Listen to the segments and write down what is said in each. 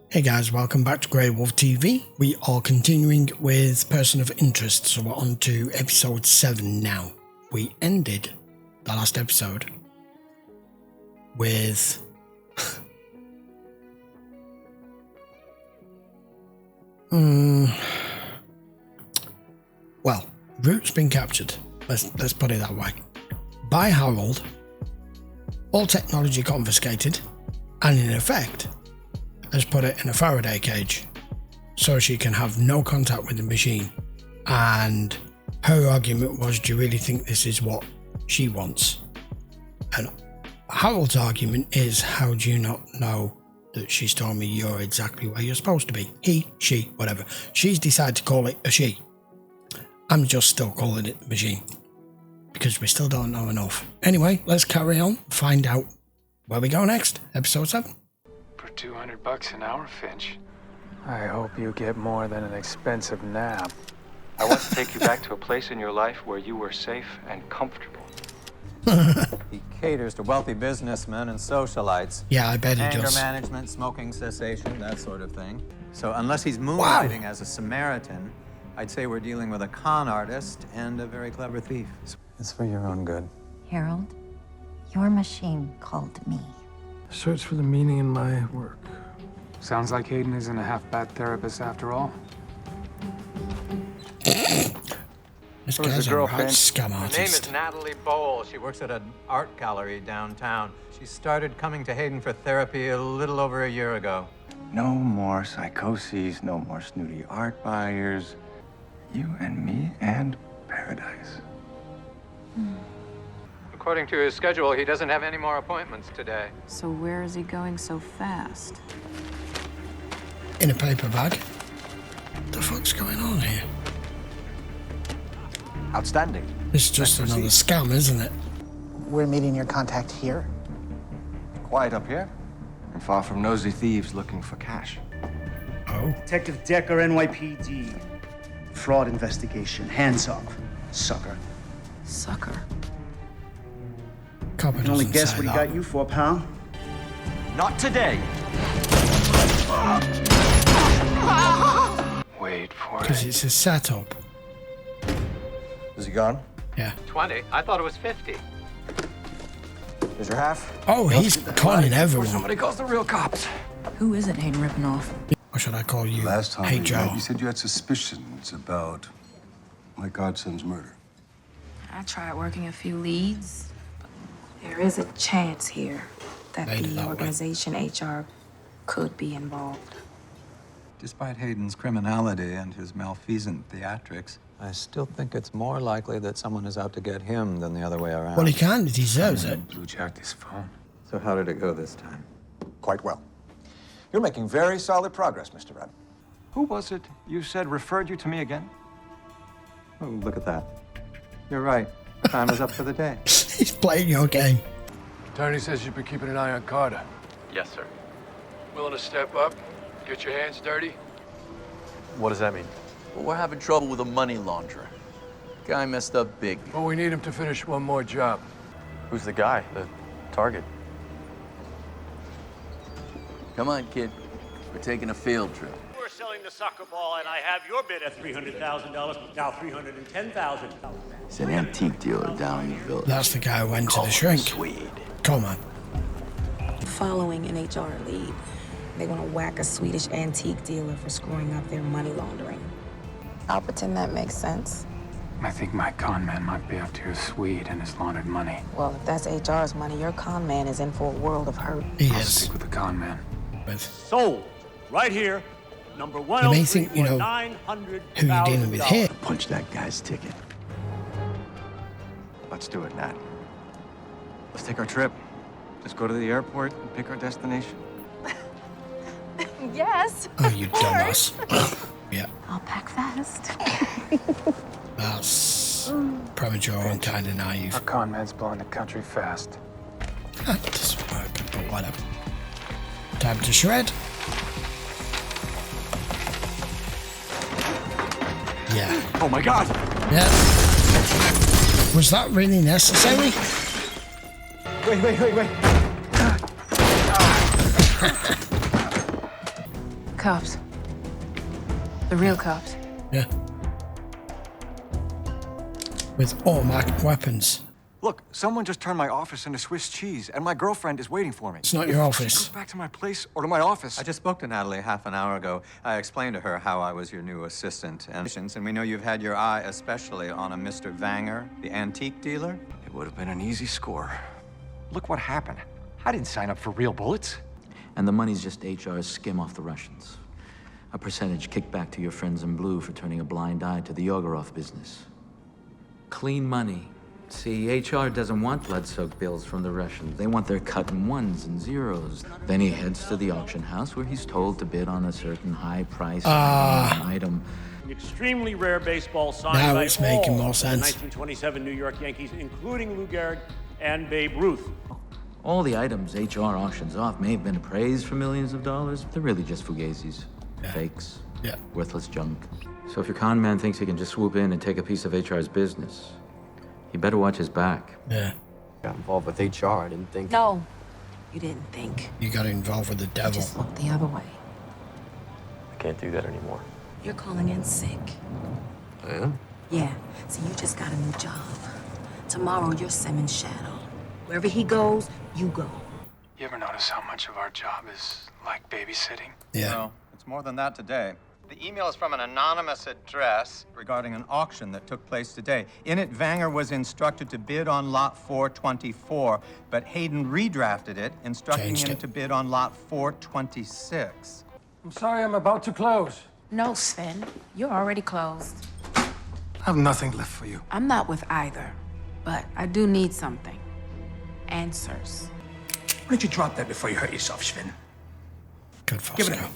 Hey guys, welcome back to GreyWolf TV. We are continuing with Person of Interest, so we're on to episode 7 now. We ended the last episode with... well, Root's been captured, let's put it that way, by Harold, all technology confiscated, and in effect has put it in a Faraday cage so she can have no contact with the machine. And her argument was, do you really think this is what she wants? And Harold's argument is, how do you not know that she's told me you're exactly where you're supposed to be? He, she, whatever. She's decided to call it a she. I'm just still calling it the machine because we still don't know enough. Anyway, let's carry on, find out where we go next. Episode 7. For $200 an hour, Finch. I hope you get more than an expensive nap. I want to take you back to a place in your life where you were safe and comfortable. He caters to wealthy businessmen and socialites. Yeah, I bet he Anger does. management, smoking cessation, that sort of thing. So unless he's moonlighting as a Samaritan, I'd say we're dealing with a con artist and a very clever thief. It's for your own good. Harold, your machine called me. Search for the meaning in my work. Sounds like Hayden isn't a half-bad therapist after all. This guy's a right scam Her name artist. is Natalie Bowles. She works at an art gallery downtown. She started coming to Hayden for therapy a little over a year ago. No more psychoses, no more snooty art buyers. You and me and paradise. According to his schedule, he doesn't have any more appointments today. So where is he going so fast? In a paper bag. What the fuck's going on here? Outstanding. This is just another scam, isn't it? We're meeting your contact here. Quiet up here, and far from nosy thieves looking for cash. Oh. Detective Decker, NYPD. Fraud investigation. Hands up, sucker. Sucker. Copper You can only doesn't guess say what he that. got you for, pal. Not today. Wait for Because it. it's a setup. Is he gone? Yeah. 20? I thought it was 50. Is your half? Oh, he's conning everyone. Somebody calls the real cops. Who is it Hayden ripping off? Or should I call you? Last time Hey we Joe. met, you said you had suspicions about my godson's murder. I tried working a few leads, but there is a chance here that Made it that the way. organization HR could be involved. Despite Hayden's criminality and his malfeasant theatrics, I still think it's more likely that someone is out to get him than the other way around. Well, he kind of deserves it. Blue jacked his phone. So how did it go this time? Quite well. You're making very solid progress, Mr. Webb. Who was it you said referred you to me again? Oh, look at that. You're right. Time is up for the day. He's playing your game. Attorney says you've been keeping an eye on Carter. Yes, sir. Willing to step up? Get your hands dirty? What does that mean? Well, we're having trouble with a money launderer. Guy messed up big. Well, we need him to finish one more job. Who's the guy? The target? Come on, kid. We're taking a field trip. We're selling the soccer ball, and I have your bid at $300,000. Now $310,000. It's an antique dealer down in the village. That's the guy who went to the shrink. Swede. Come on. Following an HR lead, they want to whack a Swedish antique dealer for screwing up their money laundering. I'll pretend that makes sense. I think my con man might be up to his Swede and his laundered money. Well, if that's HR's money, your con man is in for a world of hurt. He I'll is. stick with the con man. With Sold. Right here. Number You may think you know who you're dealing with here. Punch that guy's ticket. Let's do it, Nat. Let's take our trip. Just go to the airport and pick our destination. Yes. Oh, you dumbass. Yeah, I'll pack fast. that's premature and kind of naive. Our con man's blowing the country fast. That doesn't work, but whatever. Time to shred. Yeah. Oh my God! Yeah. Was that really necessary? Wait. cops. The real cops. Yeah. With automatic weapons. Look, someone just turned my office into Swiss cheese, and my girlfriend is waiting for me. It's not your office. Go back to my place or to my office. I just spoke to Natalie half an hour ago. I explained to her how I was your new assistant. And we know you've had your eye especially on a Mr. Vanger, the antique dealer. It would have been an easy score. Look what happened. I didn't sign up for real bullets. And the money's just HR's skim off the Russians. A percentage kicked back to your friends in blue for turning a blind eye to the Yogorov business. Clean money. See, HR doesn't want blood-soaked bills from the Russians. They want their cut in ones and zeros. Then he heads to the auction house where he's told to bid on a certain high-priced item. An extremely rare baseball signed Now by it's making all more of the sense. 1927 New York Yankees, including Lou Gehrig and Babe Ruth. All the items HR auctions off may have been appraised for millions of dollars. They're really just fugazis, fakes, worthless junk. So if your con man thinks he can just swoop in and take a piece of HR's business, he better watch his back. Yeah. Got involved with HR. I didn't think. No, you didn't think. You got involved with the devil. Just look the other way. I can't do that anymore. You're calling in sick. I am? Yeah, so you just got a new job. Tomorrow, you're Simmons' shadow. Wherever he goes, you go. You ever notice how much of our job is like babysitting? Yeah. No, it's more than that today. The email is from an anonymous address regarding an auction that took place today. In it, Vanger was instructed to bid on lot 424, but Hayden redrafted it, instructing him to bid on lot 426. I'm sorry, I'm about to close. No, Sven. You're already closed. I have nothing left for you. I'm not with either, but I do need something. Answers. Why don't you drop that before you hurt yourself, Sven? Good Give it to me.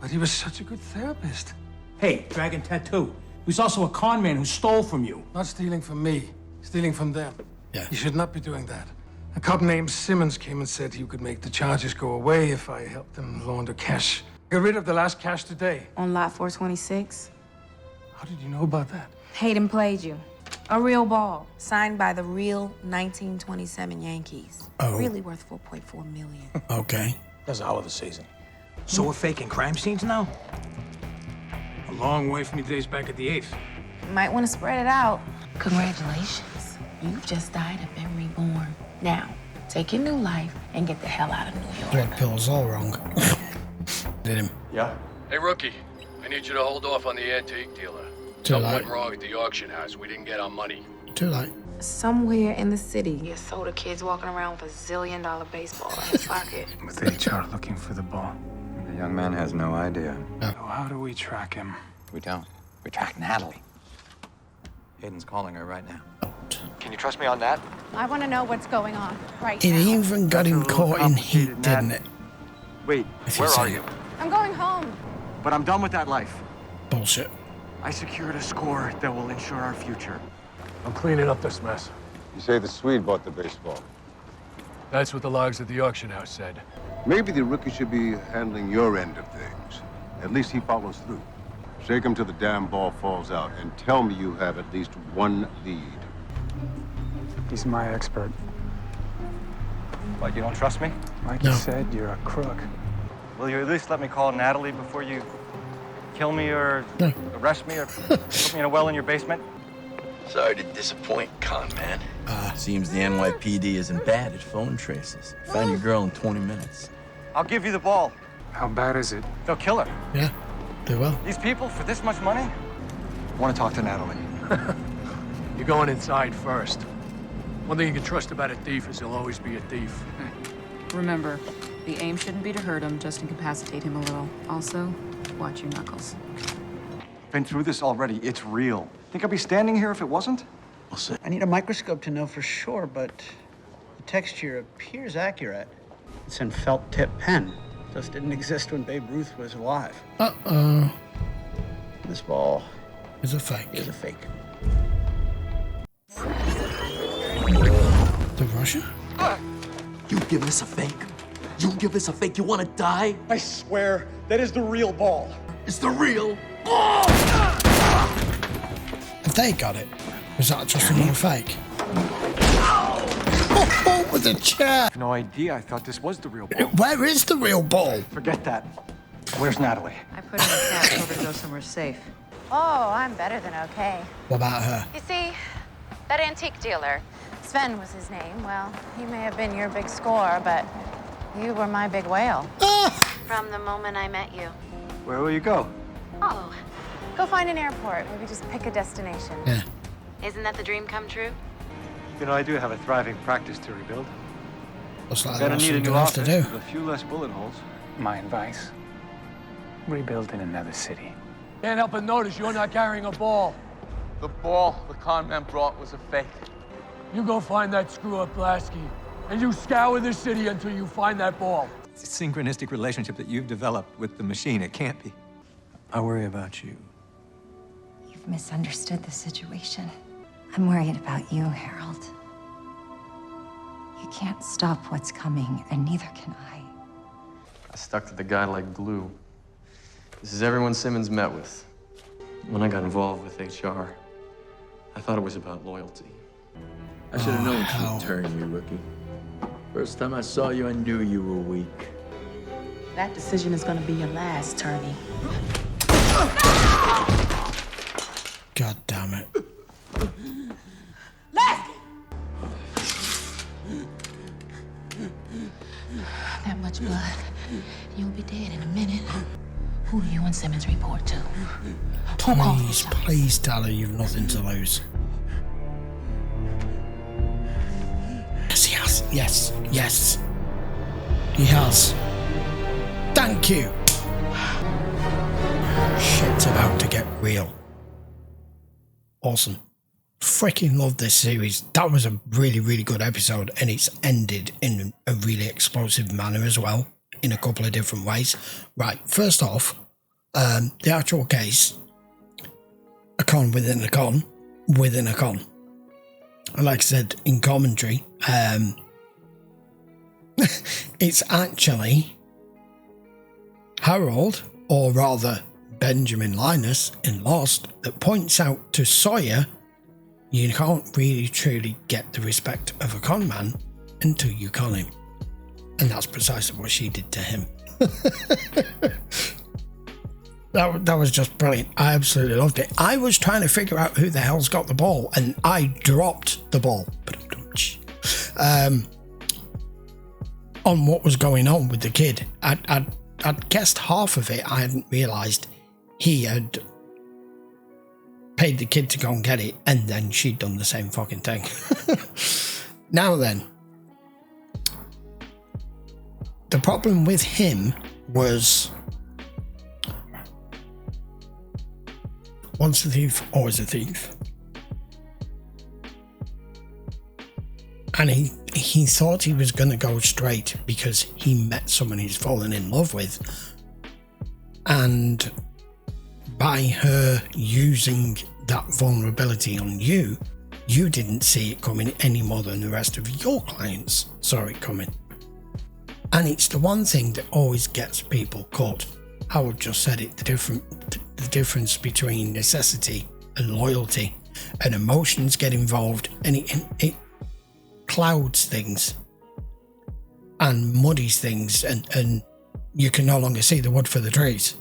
But he was such a good therapist. Hey, Dragon Tattoo. He was also a con man who stole from you. Not stealing from me, stealing from them. Yeah. You should not be doing that. A cop named Simmons came and said you could make the charges go away if I helped them launder cash. Got rid of the last cash today. On lot 426? How did you know about that? Hayden played you. A real ball, signed by the real 1927 Yankees. Oh. Really worth $4.4 million. Okay. That's a hell of a season. So we're faking crime scenes now? A long way from your days back at the 8th. Might want to spread it out. Congratulations. You've just died and been reborn. Now, take your new life and get the hell out of New York. Blood pills all wrong. Did him. Yeah? Hey, rookie. I need you to hold off on the antique dealer. Too Something late. went wrong at the auction house. We didn't get our money. Too late. Somewhere in the city, your soda kid's walking around with a $1 zillion baseball in his pocket. With HR looking for the ball. The young man has no idea. So how do we track him? We don't. We track Natalie. Hayden's calling her right now. Can you trust me on that? I want to know what's going on right It now. even got him caught in heat, didn't it? Wait, If where you are say you? I'm going home. But I'm done with that life. Bullshit. I secured a score that will ensure our future. I'm cleaning up this mess. You say the Swede bought the baseball. That's what the logs at the auction house said. Maybe the rookie should be handling your end of things. At least he follows through. Shake him till the damn ball falls out, and tell me you have at least one lead. He's my expert. What, you don't trust me? Like you said, you're a crook. Will you at least let me call Natalie before you kill me or arrest me or put me in a well in your basement? Sorry to disappoint, con man. Seems the NYPD isn't bad at phone traces. Find your girl in 20 minutes. I'll give you the ball. How bad is it? They'll kill her. Yeah, they will. These people, for this much money? I want to talk to Natalie. You're going inside first. One thing you can trust about a thief is he'll always be a thief. Remember, the aim shouldn't be to hurt him, just incapacitate him a little. Also, watch your knuckles. Been through this already. It's real. Think I'd be standing here if it wasn't? I need a microscope to know for sure, but the texture appears accurate. It's in felt tip pen. Just didn't exist when Babe Ruth was alive. Uh-oh. This ball is a fake. Is a fake. The Russian? You give us a fake? You give us a fake? You want to die? I swear, that is the real ball. It's the real ball! Have they got it? Was that just another fake? Oh, with a chair! No idea. I thought this was the real ball. Where is the real ball? Forget that. Where's Natalie? I put in a cab, told her to go somewhere safe. Oh, I'm better than okay. What about her? You see, that antique dealer, Sven was his name. Well, he may have been your big score, but you were my big whale. From the moment I met you. Where will you go? Oh, go find an airport. Maybe just pick a destination. Yeah. Isn't that the dream come true? You know, I do have a thriving practice to rebuild. Looks like Gonna that's need what a you're new gonna have to office do. with a few less bullet holes. My advice, rebuild in another city. Can't help but notice you're not carrying a ball. The ball the con man brought was a fake. You go find that screw-up Lasky, and you scour the city until you find that ball. It's a synchronistic relationship that you've developed with the machine. It can't be. I worry about you. You've misunderstood the situation. I'm worried about you, Harold. You can't stop what's coming, and neither can I. I stuck to the guy like glue. This is everyone Simmons met with. When I got involved with HR, I thought it was about loyalty. I should have known she'd turn you, rookie. First time I saw you, I knew you were weak. That decision is gonna be your last, Turney. God damn it. That much blood, you'll be dead in a minute. Who do you and Simmons report to? Please tell her you've nothing to lose. Yes, he has. Yes, yes. He has. Thank you. Shit's about to get real. Awesome. Freaking love this series. That was a really, really good episode, and it's ended in a really explosive manner as well, in a couple of different ways. Right, first off, the actual case, a con within a con within a con. And like I said in commentary, it's actually Harold, or rather Benjamin Linus in Lost, that points out to Sawyer you can't really truly get the respect of a con man until you con him. And that's precisely what she did to him. That was just brilliant. I absolutely loved it. I was trying to figure out who the hell's got the ball, and I dropped the ball on what was going on with the kid. I'd guessed half of it. I hadn't realised he had paid the kid to go and get it, and then she'd done the same fucking thing. Now then, the problem with him was once a thief, always a thief. And he thought he was going to go straight because he met someone he's fallen in love with. And by her using that vulnerability on you, you didn't see it coming any more than the rest of your clients saw it coming. And it's the one thing that always gets people caught. Howard just said it, the difference between necessity and loyalty, and emotions get involved, and it clouds things and muddies things, and you can no longer see the wood for the trees.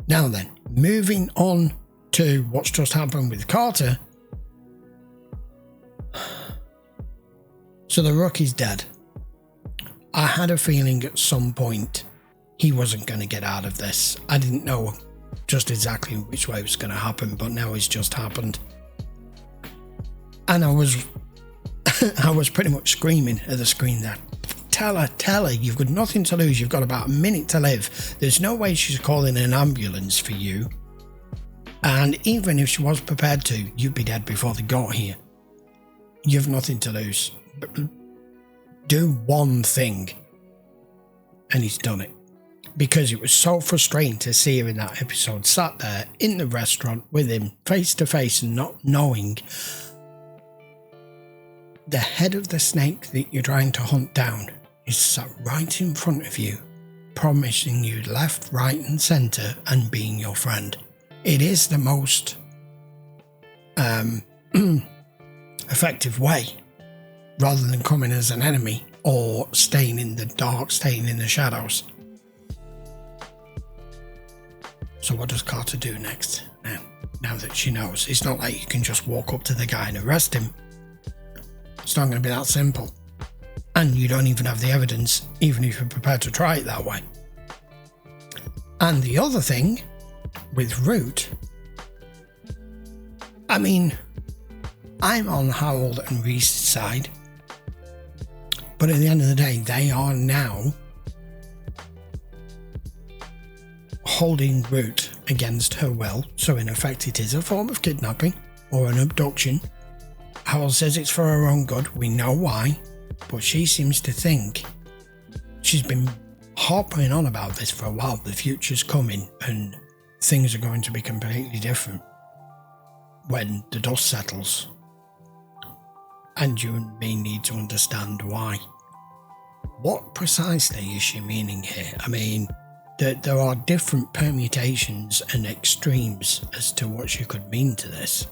Now then, moving on to what's just happened with Carter. So the rookie's dead. I had a feeling at some point he wasn't going to get out of this. I didn't know just exactly which way it was going to happen, but now it's just happened. And I was pretty much screaming at the screen there. Tell her, you've got nothing to lose. You've got about a minute to live. There's no way she's calling an ambulance for you. And even if she was prepared to, you'd be dead before they got here. You've nothing to lose. Do one thing. And he's done it. Because it was so frustrating to see her in that episode, sat there in the restaurant with him, face to face, and not knowing the head of the snake that you're trying to hunt down is sat right in front of you, promising you left, right, and centre, and being your friend. It is the most effective way, rather than coming as an enemy or staying in the dark, staying in the shadows. So what does Carter do next? Now that she knows, it's not like you can just walk up to the guy and arrest him. It's not going to be that simple. And you don't even have the evidence, even if you're prepared to try it that way. And the other thing with Root, I mean, I'm on Harold and Reese's side, but at the end of the day, they are now holding Root against her will, so in effect it is a form of kidnapping or an abduction. Harold says it's for her own good, we know why, but she seems to think, she's been harping on about this for a while, the future's coming and things are going to be completely different when the dust settles, and you and me need to understand why. What precisely is she meaning here? I mean, there are different permutations and extremes as to what she could mean to this.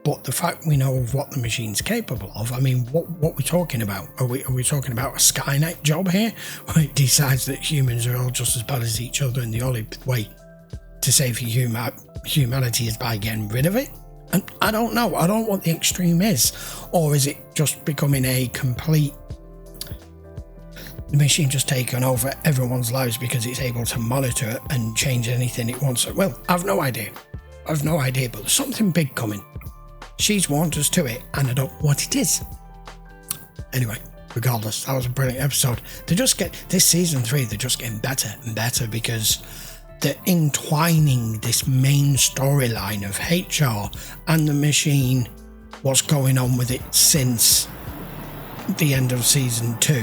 But the fact we know of what the machine's capable of, I mean, what we're talking about? Are we talking about a Skynet job here? Where it decides that humans are all just as bad as each other and the only way to save humanity is by getting rid of it? And I don't know. I don't know what the extreme is. Or is it just becoming a complete... the machine just taking over everyone's lives because it's able to monitor it and change anything it wants? Well, I've no idea. I've no idea, but there's something big coming. She's warned us to it, and I don't know what it is. Anyway, regardless, that was a brilliant episode. This season 3, they're just getting better and better because they're entwining this main storyline of HR and the machine, what's going on with it since the end of season 2,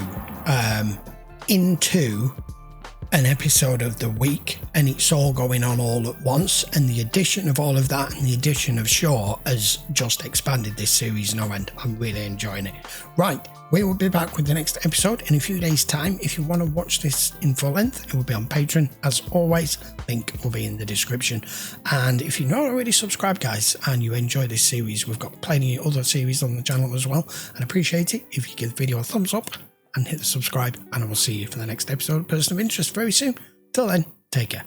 into an episode of the week, and it's all going on all at once, and the addition of all of that and the addition of Shaw has just expanded this series no end. I'm really enjoying it. Right, we will be back with the next episode in a few days' time. If you want to watch this in full length, it will be on Patreon. As always, link will be in the description. And if you're not already subscribed, guys, and you enjoy this series, we've got plenty of other series on the channel as well. I'd appreciate it if you give the video a thumbs up and hit the subscribe, and I will see you for the next episode of Person of Interest very soon. Till then, take care.